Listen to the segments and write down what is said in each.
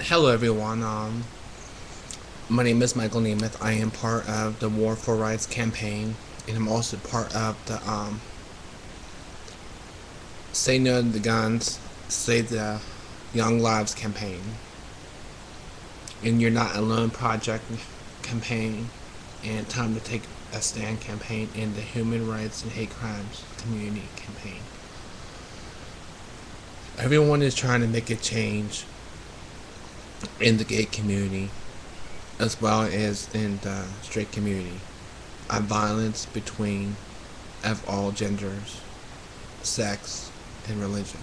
Hello everyone, my name is Michael Nemeth. I am part of the Warofrights campaign, and I'm also part of the Say No to the Guns, Save the Young Lives campaign, and You're Not Alone project campaign, and Time to Take a Stand campaign, and the Human Rights and Hate Crimes community campaign. Everyone is trying to make a change in the gay community, as well as in the straight community, on violence between of all genders, sex, and religion.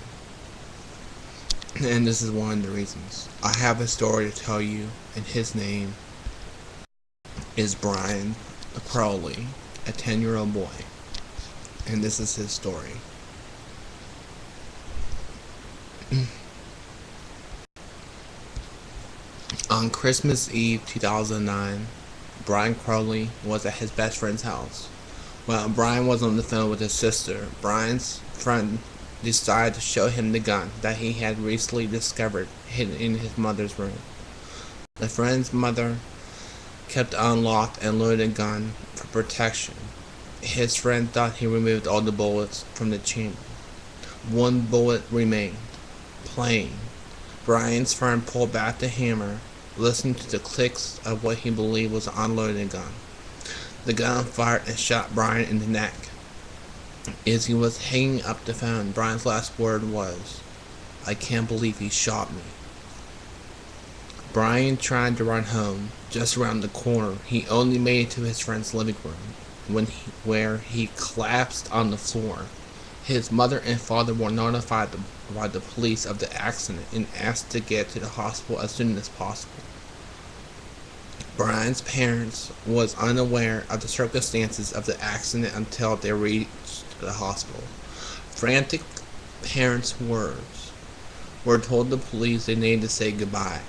And this is one of the reasons. I have a story to tell you, and his name is Brian Crowley, a 10-year-old boy. And this is his story. On Christmas Eve 2009, Brian Crowley was at his best friend's house. While Brian was on the phone with his sister, Brian's friend decided to show him the gun that he had recently discovered hidden in his mother's room. The friend's mother kept unlocked and loaded a gun for protection. His friend thought he removed all the bullets from the chamber. One bullet remained, playing. Brian's friend pulled back the hammer, listening to the clicks of what he believed was an unloaded gun. The gun fired and shot Brian in the neck. As he was hanging up the phone, Brian's last word was, "I can't believe he shot me." Brian tried to run home. Just around the corner, he only made it to his friend's living room, where he collapsed on the floor. His mother and father were notified by the police of the accident and asked to get to the hospital as soon as possible. Brian's parents was unaware of the circumstances of the accident until they reached the hospital. Frantic parents' words were told the police they needed to say goodbye.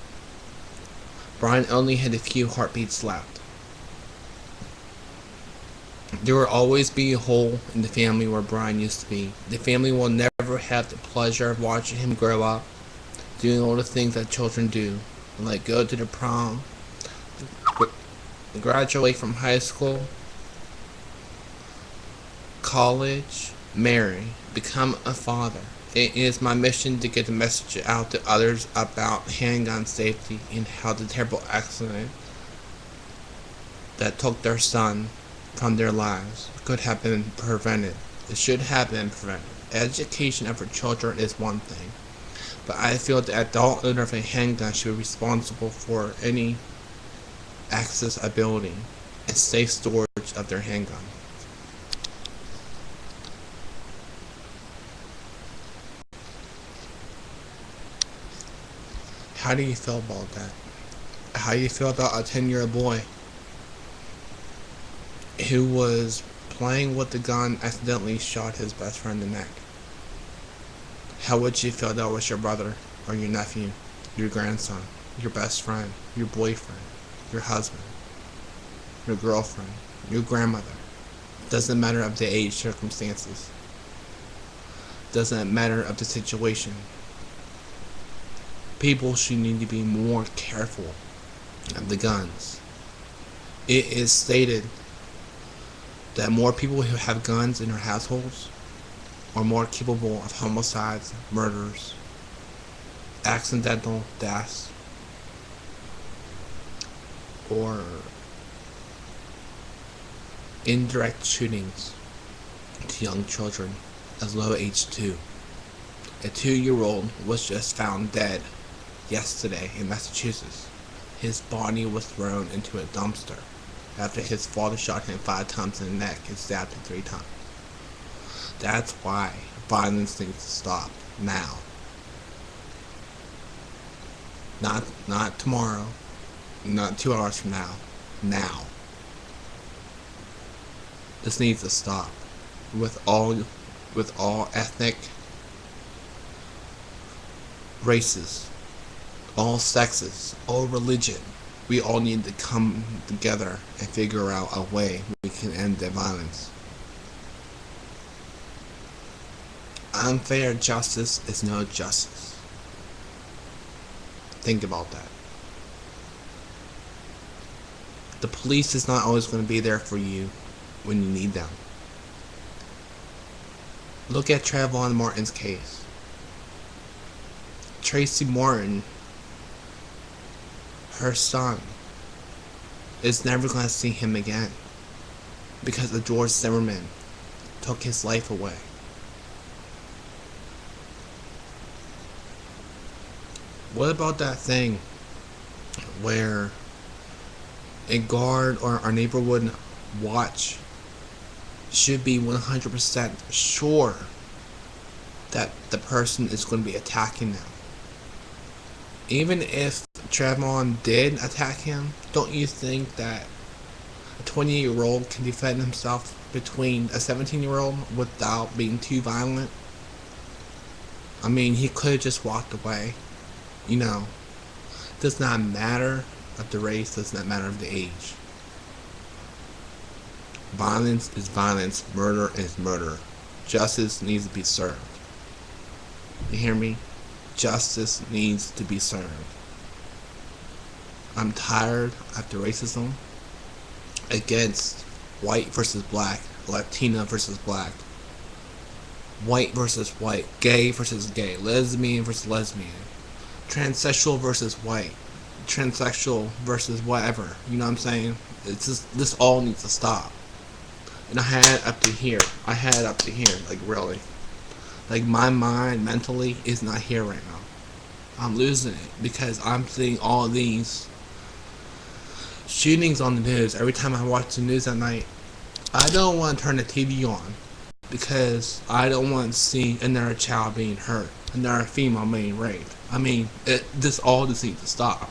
Brian only had a few heartbeats left. There will always be a hole in the family where Brian used to be. The family will never have the pleasure of watching him grow up, doing all the things that children do, like go to the prom, graduate from high school, college, marry, become a father. It is my mission to get the message out to others about handgun safety and how the terrible accident that took their son from their lives could have been prevented. It should have been prevented. Education of our children is one thing, but I feel the adult owner of a handgun should be responsible for any accessibility and safe storage of their handgun. How do you feel about that? How do you feel about a 10-year-old boy who was playing with the gun accidentally shot his best friend in the neck? How would you feel that was your brother or your nephew, your grandson, your best friend, your boyfriend, your husband, your girlfriend, your grandmother? Doesn't matter of the age, circumstances. Doesn't matter of the situation. People should need to be more careful of the guns. It is stated that more people who have guns in their households are more capable of homicides, murders, accidental deaths, or indirect shootings to young children as low as age 2. A 2-year-old was just found dead yesterday in Massachusetts. His body was thrown into a dumpster after his father shot him 5 times in the neck and stabbed him 3 times. That's why violence needs to stop now. Not tomorrow, not 2 hours from now. Now. This needs to stop. With all ethnic, races, all sexes, all religion. We all need to come together and figure out a way we can end the violence. Unfair justice is no justice. Think about that. The police is not always going to be there for you when you need them. Look at Trayvon Martin's case. Tracy Morton, her son, is never going to see him again because of George Zimmerman took his life away. What about that thing where a guard or our neighborhood watch should be 100% sure that the person is going to be attacking them? Even if Trayvon did attack him, don't you think that a 20-year-old can defend himself between a 17-year-old without being too violent? I mean, he could have just walked away. You know, it does not matter of the race, does not matter of the age. Violence is violence, murder is murder. Justice needs to be served. You hear me? Justice needs to be served. I'm tired of the racism against white versus black, Latina versus black, white versus white, gay versus gay, lesbian versus lesbian, transsexual versus white, transsexual versus whatever. You know what I'm saying? It's just, this all needs to stop. And I had up to here. Like really. Like my mind mentally is not here right now. I'm losing it because I'm seeing all these shootings on the news. Every time I watch the news at night, I don't want to turn the TV on because I don't want to see another child being hurt, another female being raped. I mean, this all just needs to stop.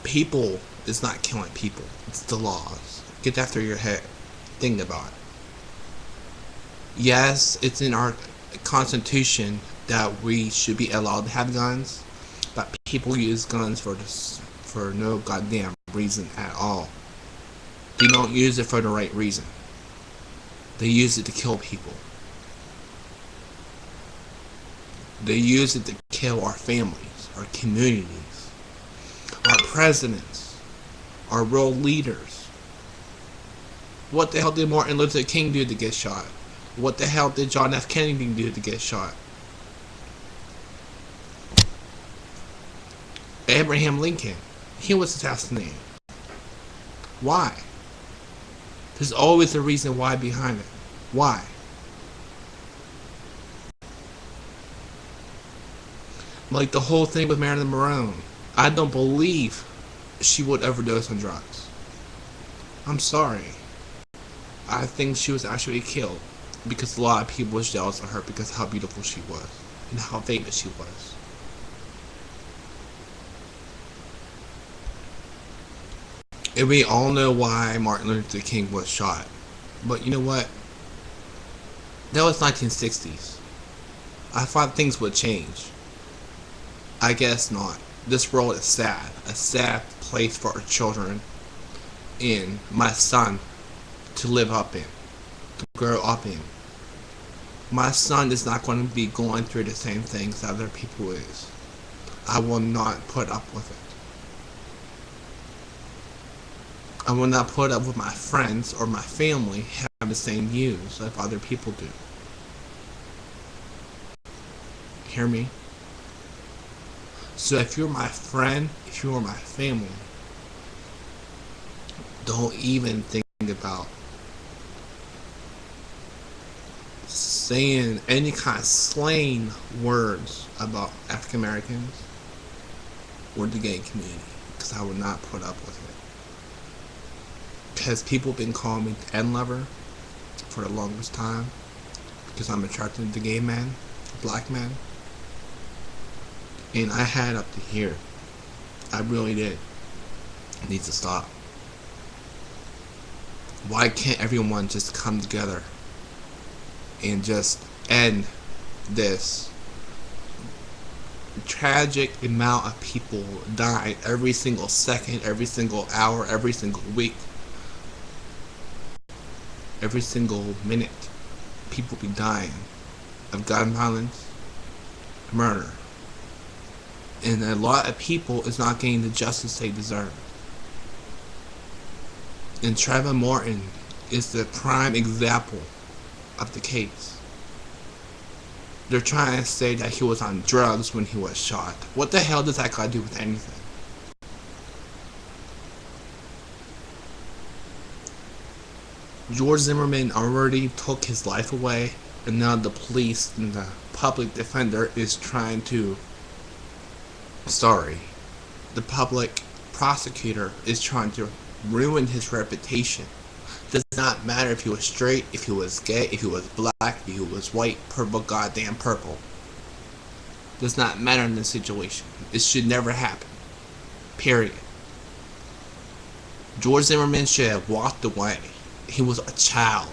People is not killing people. It's the laws. Get that through your head. Think about it. Yes, it's in our Constitution that we should be allowed to have guns, but people use guns for no goddamn reason at all. They don't use it for the right reason. They use it to kill people. They use it to kill our families, our communities, our presidents, our world leaders. What the hell did Martin Luther King do to get shot? What the hell did John F. Kennedy do to get shot? Abraham Lincoln, he was assassinated. Why? There's always a reason why behind it. Why? Like the whole thing with Marilyn Monroe. I don't believe she would overdose on drugs. I'm sorry. I think she was actually killed because a lot of people was jealous of her because of how beautiful she was and how famous she was. And we all know why Martin Luther King was shot. But you know what? That was 1960s. I thought things would change. I guess not. This world is sad. A sad place for our children and my son to live up in, to grow up in. My son is not going to be going through the same things that other people is. I will not put up with it. I will not put up with my friends or my family have the same views that other people do. Hear me? So if you're my friend, if you're my family, don't even think about saying any kind of slang words about African Americans or the gay community, because I would not put up with it. Because people have been calling me the N-lover for the longest time because I'm attracted to gay men, black men, and I had up to here. I really did. It needs to stop. Why can't everyone just come together and just end this tragic amount of people dying every single second, every single hour, every single week, every single minute? People be dying of gun violence, murder. And a lot of people is not getting the justice they deserve. And Trevor Morton is the prime example of the case. They're trying to say that he was on drugs when he was shot. What the hell does that got to do with anything? George Zimmerman already took his life away, and now the police and the public defender is trying to... the public prosecutor is trying to ruin his reputation. Does not matter if he was straight, if he was gay, if he was black, if he was white, purple, goddamn purple. Does not matter in this situation. It should never happen. Period. George Zimmerman should have walked away. He was a child.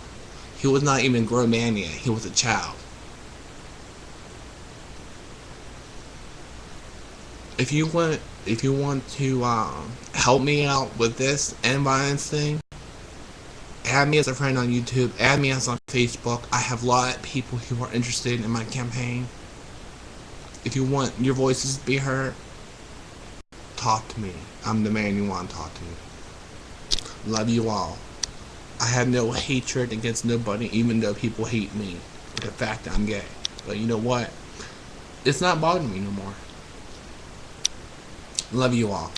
He was not even a grown man yet. He was a child. If you want to help me out with this and violence thing, add me as a friend on YouTube, add me as on Facebook. I have a lot of people who are interested in my campaign. If you want your voices to be heard, talk to me. I'm the man you want to talk to. Love you all. I have no hatred against nobody, even though people hate me for the fact that I'm gay. But you know what? It's not bothering me no more. Love you all.